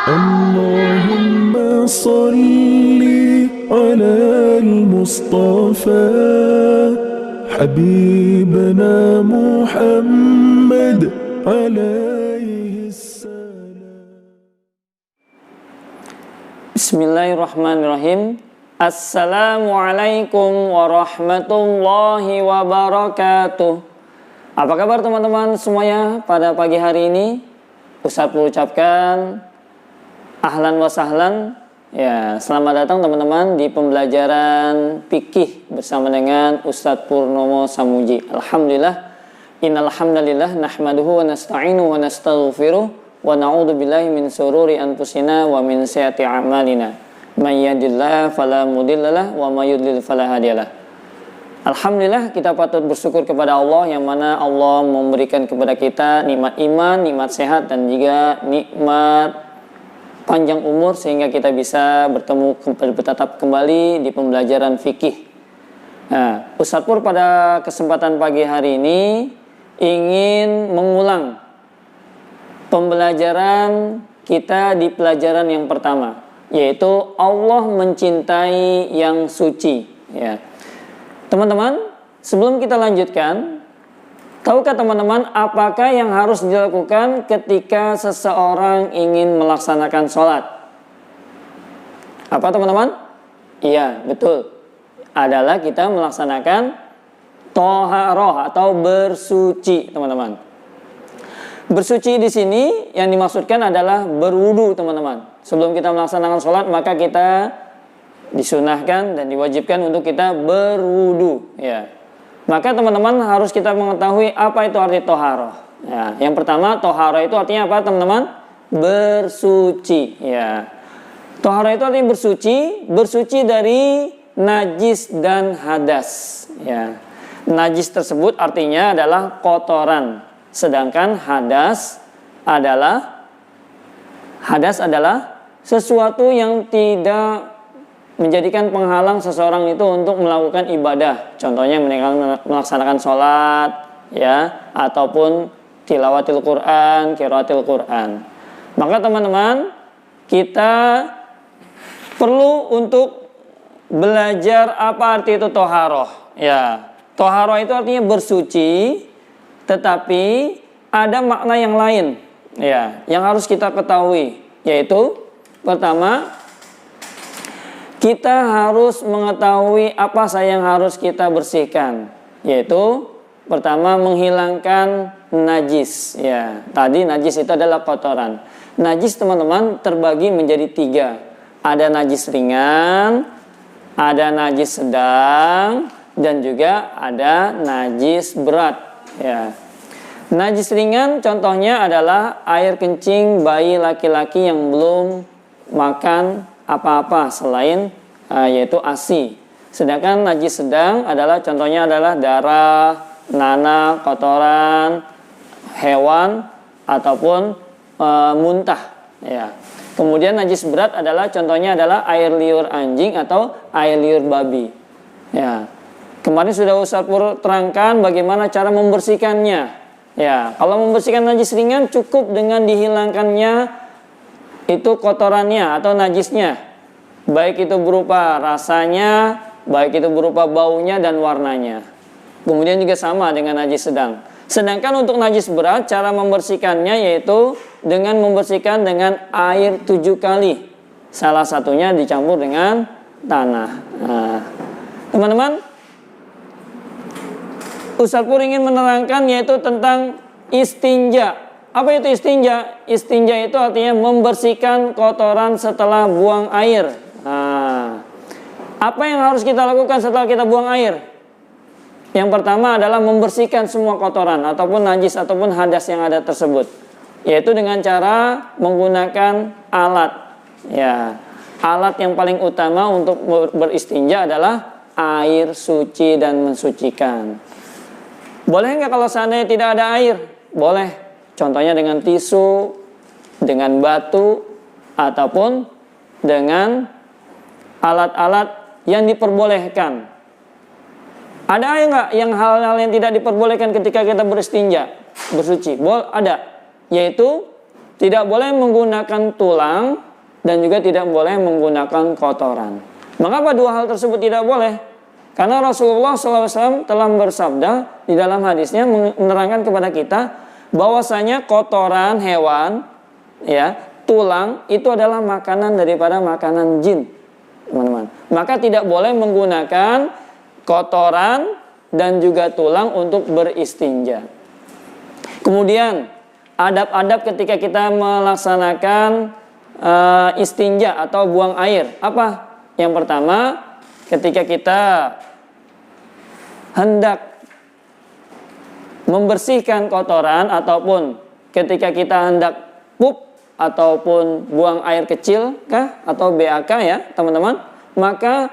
اللهم صل على المصطفى حبيبنا محمد عليه السلام. Bismillahirrahmanirrahim. Assalamualaikum warahmatullahi wabarakatuh. Apa kabar teman-teman semuanya pada pagi hari ini? Ustadz mengucapkan ahlan wa sahlan. Ya, selamat datang teman-teman di pembelajaran fikih bersama dengan Ustadz Purnomo Samuji. Alhamdulillah, innal hamdalillah nahmaduhu wa nasta'inuhu wa nastaghfiruh wa na'udzu billahi min sururi anfusina wa min sayyiati a'malina. May yahdihillahu fala mudhillalah wa may yudlil fala hadiyalah. Alhamdulillah, kita patut bersyukur kepada Allah yang mana Allah memberikan kepada kita nikmat iman, nikmat sehat dan juga nikmat panjang umur sehingga kita bisa bertatap kembali di pembelajaran fikih. Nah, Ustadz Pur pada kesempatan pagi hari ini ingin mengulang pembelajaran kita di pelajaran yang pertama, yaitu Allah mencintai yang suci. Ya, teman-teman, sebelum kita lanjutkan, tahukah teman-teman apakah yang harus dilakukan ketika seseorang ingin melaksanakan sholat? Apa teman-teman? Iya, betul. Adalah kita melaksanakan toharoh atau bersuci, teman-teman. Bersuci di sini yang dimaksudkan adalah berwudu, teman-teman. Sebelum kita melaksanakan sholat, maka kita disunahkan dan diwajibkan untuk kita berwudu. Ya. Maka teman-teman harus kita mengetahui apa itu arti toharoh. Ya. Yang pertama, toharoh itu artinya apa, teman-teman? Bersuci. Ya. Toharoh itu artinya bersuci, bersuci dari najis dan hadas. Ya. Najis tersebut artinya adalah kotoran. Sedangkan hadas adalah sesuatu yang tidak menjadikan penghalang seseorang itu untuk melakukan ibadah. Contohnya melaksanakan sholat, ya, ataupun tilawatil Quran, qiraatil Quran. Maka teman-teman, kita perlu untuk belajar apa arti itu toharoh. Ya, toharoh itu artinya bersuci. Tetapi ada makna yang lain, ya, yang harus kita ketahui, yaitu pertama, kita harus mengetahui apa saja yang harus kita bersihkan, yaitu pertama menghilangkan najis. Ya, tadi najis itu adalah kotoran. Najis, teman-teman, terbagi menjadi 3. Ada najis ringan, ada najis sedang, dan juga ada najis berat. Ya. Najis ringan contohnya adalah air kencing bayi laki-laki yang belum makan apa-apa selain yaitu ASI. Sedangkan najis sedang adalah contohnya adalah darah, nanah, kotoran hewan ataupun muntah. Ya. Kemudian najis berat adalah contohnya adalah air liur anjing atau air liur babi. Ya. Kemarin sudah Ustadz Pur terangkan bagaimana cara membersihkannya. Ya, kalau membersihkan najis ringan cukup dengan dihilangkannya itu kotorannya atau najisnya. Baik itu berupa rasanya, baik itu berupa baunya dan warnanya. Kemudian juga sama dengan najis sedang. Sedangkan untuk najis berat, cara membersihkannya yaitu dengan membersihkan dengan air 7 kali. Salah satunya dicampur dengan tanah. Nah, teman-teman, Ustadz Pur ingin menerangkan yaitu tentang istinja. Apa itu istinja? Istinja itu artinya membersihkan kotoran setelah buang air. Nah, apa yang harus kita lakukan setelah kita buang air? Yang pertama adalah membersihkan semua kotoran ataupun najis ataupun hadas yang ada tersebut, yaitu dengan cara menggunakan alat. Ya, alat yang paling utama untuk beristinja adalah air suci dan mensucikan. Boleh nggak kalau seandainya tidak ada air? Boleh. Contohnya dengan tisu, dengan batu, ataupun dengan alat-alat yang diperbolehkan. Ada nggak yang hal-hal yang tidak diperbolehkan ketika kita beristinja, bersuci? Ada, yaitu tidak boleh menggunakan tulang, dan juga tidak boleh menggunakan kotoran. Mengapa dua hal tersebut tidak boleh? Karena Rasulullah SAW telah bersabda di dalam hadisnya menerangkan kepada kita bahwasanya kotoran hewan, ya, tulang itu adalah makanan daripada makanan jin, teman-teman. Maka tidak boleh menggunakan kotoran dan juga tulang untuk beristinja. Kemudian adab-adab ketika kita melaksanakan istinja atau buang air. Apa? Yang pertama, ketika kita hendak membersihkan kotoran ataupun ketika kita hendak pup ataupun buang air kecil kah atau BAK ya, teman-teman, maka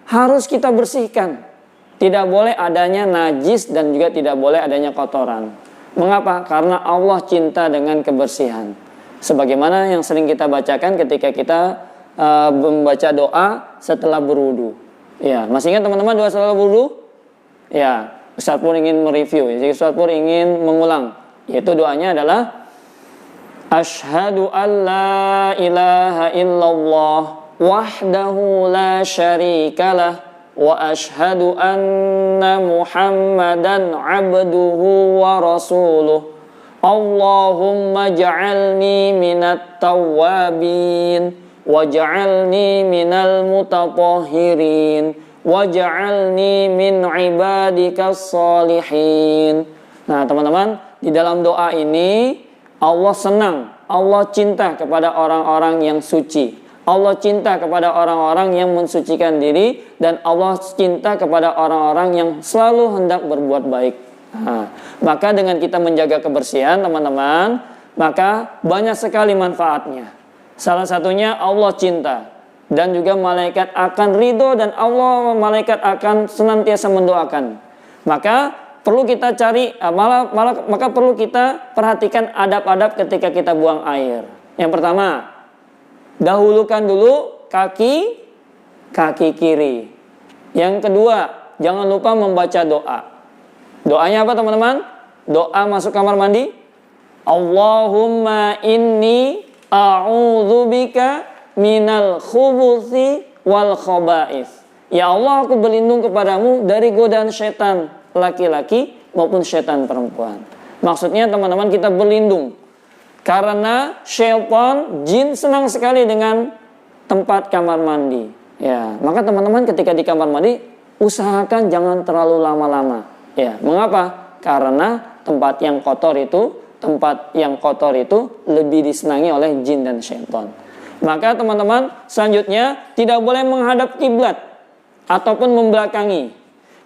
harus kita bersihkan. Tidak boleh adanya najis dan juga tidak boleh adanya kotoran. Mengapa? Karena Allah cinta dengan kebersihan. Sebagaimana yang sering kita bacakan ketika kita membaca doa setelah berwudu. Ya, masih ingat teman-teman doa setelah berwudu? Ya, Ustaz Pur ingin mereview. Jadi Ustaz Pur ingin mengulang. Yaitu doanya adalah Asyhadu an la ilaha illallah wahdahu la syarikalah wa asyhadu anna Muhammadan abduhu wa rasuluh. Allahumma ja'alni minat tawwabin waj'alni minal mutatahhirin waj'alni min ibadikas salihin. Nah, teman-teman, di dalam doa ini Allah senang, Allah cinta kepada orang-orang yang suci. Allah cinta kepada orang-orang yang mensucikan diri dan Allah cinta kepada orang-orang yang selalu hendak berbuat baik. Nah, maka dengan kita menjaga kebersihan, teman-teman, maka banyak sekali manfaatnya. Salah satunya Allah cinta dan juga malaikat akan ridho dan malaikat akan senantiasa mendoakan. Maka perlu kita cari, maka perlu kita perhatikan adab-adab ketika kita buang air. Yang pertama, dahulukan dulu kaki kiri. Yang kedua, jangan lupa membaca doa. Doanya apa, teman-teman? Doa masuk kamar mandi. Allahumma inni a'udzubika minal khubuthi wal khaba'ith. Ya Allah, aku berlindung kepadamu dari godaan setan laki-laki maupun setan perempuan. Maksudnya, teman-teman, kita berlindung karena syaitan, jin senang sekali dengan tempat kamar mandi. Ya, maka teman-teman ketika di kamar mandi usahakan jangan terlalu lama-lama. Ya, mengapa? Karena tempat yang kotor itu lebih disenangi oleh jin dan syaitan. Maka teman-teman, selanjutnya tidak boleh menghadap kiblat ataupun membelakangi.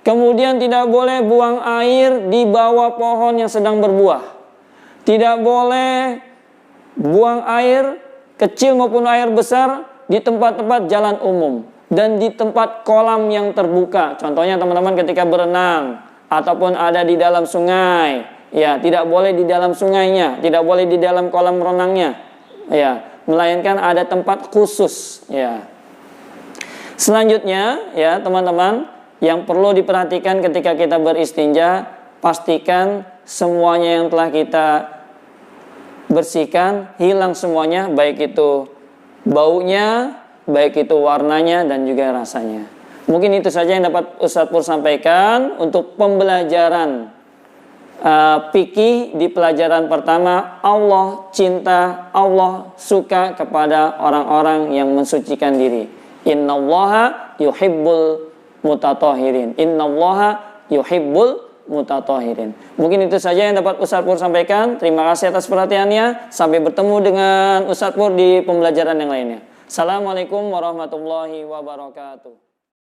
Kemudian tidak boleh buang air di bawah pohon yang sedang berbuah. Tidak boleh buang air kecil maupun air besar di tempat-tempat jalan umum dan di tempat kolam yang terbuka. Contohnya teman-teman ketika berenang ataupun ada di dalam sungai, ya tidak boleh di dalam sungainya, tidak boleh di dalam kolam renangnya, ya, melainkan ada tempat khusus, ya. Selanjutnya, ya teman-teman, yang perlu diperhatikan ketika kita beristinja, pastikan semuanya yang telah kita bersihkan hilang semuanya, baik itu baunya, baik itu warnanya dan juga rasanya. Mungkin itu saja yang dapat Ustaz Pur sampaikan untuk pembelajaran fikih di pelajaran pertama. Allah cinta, Allah suka kepada orang-orang yang mensucikan diri. Innallaha yuhibbul mutatahhirin. Innallaha yuhibbul mutatahhirin. Mungkin itu saja yang dapat Ustaz Pur sampaikan. Terima kasih atas perhatiannya. Sampai bertemu dengan Ustaz Pur di pembelajaran yang lainnya. Assalamualaikum warahmatullahi wabarakatuh.